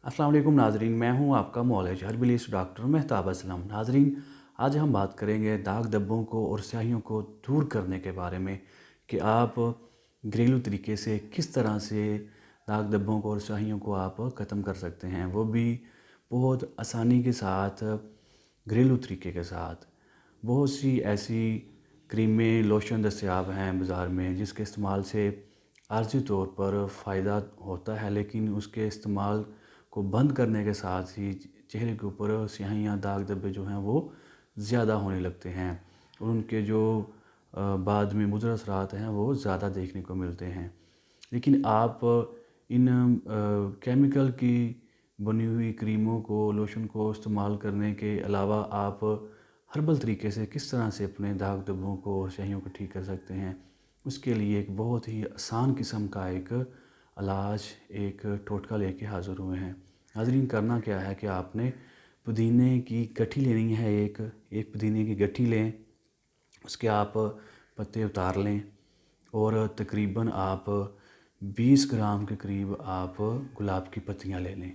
अस्सलाम वालेकुम नाजरीन, मैं हूं आपका मौलाज हर्बलिस्ट डॉक्टर मेहताब असलम। नाजरीन, आज हम बात करेंगे दाग धब्बों को और स्याहियों को दूर करने के बारे में कि आप घरेलू तरीके से किस तरह से दाग धब्बों को और स्याहियों को आप ख़त्म कर सकते हैं, वो भी बहुत आसानी के साथ, घरेलू तरीके के साथ। बहुत सी ऐसी क्रीमें, लोशन दस्तयाब हैं बाज़ार में जिसके इस्तेमाल से आर्जी तौर पर फ़ायदा होता है, लेकिन उसके इस्तेमाल को बंद करने के साथ ही चेहरे के ऊपर स्याहियाँ, दाग धब्बे जो हैं वो ज़्यादा होने लगते हैं और उनके जो बाद में मुज़र असरात हैं वो ज़्यादा देखने को मिलते हैं। लेकिन आप इन केमिकल की बनी हुई क्रीमों को, लोशन को इस्तेमाल करने के अलावा आप हर्बल तरीके से किस तरह से अपने दाग धब्बों को और स्याहियों को ठीक कर सकते हैं, उसके लिए एक बहुत ही आसान किस्म का एक इलाज, एक टोटका लेके हाज़िर हुए हैं। नाज़रीन, करना क्या है कि आपने पुदीने की गठ्ठी लेनी है। एक पुदीने की गठ्ठी लें, उसके आप पत्ते उतार लें और तकरीबन आप 20 ग्राम के करीब आप गुलाब की पत्तियां ले लें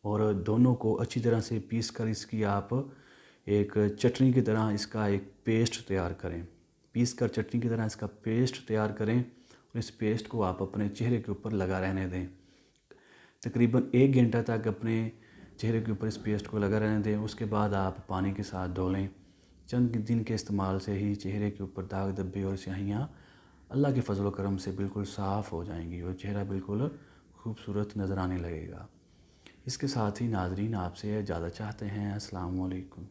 और दोनों को अच्छी तरह से पीस कर इसकी आप एक चटनी की तरह इसका एक पेस्ट तैयार करें। पीस कर चटनी की तरह इसका पेस्ट तैयार करें और इस पेस्ट को आप अपने चेहरे के ऊपर लगा रहने दें। तकरीबन 1 घंटा तक अपने चेहरे के ऊपर इस पेस्ट को लगा रहने दें। उसके बाद आप पानी के साथ धो लें। चंद दिन के इस्तेमाल से ही चेहरे के ऊपर दाग धब्बे और स्याहियाँ अल्लाह के फजल व करम से बिल्कुल साफ़ हो जाएंगी और चेहरा बिल्कुल खूबसूरत नज़र आने लगेगा। इसके साथ ही नाजरीन, आपसे इजाज़त चाहते हैं। अस्सलाम वालेकुम।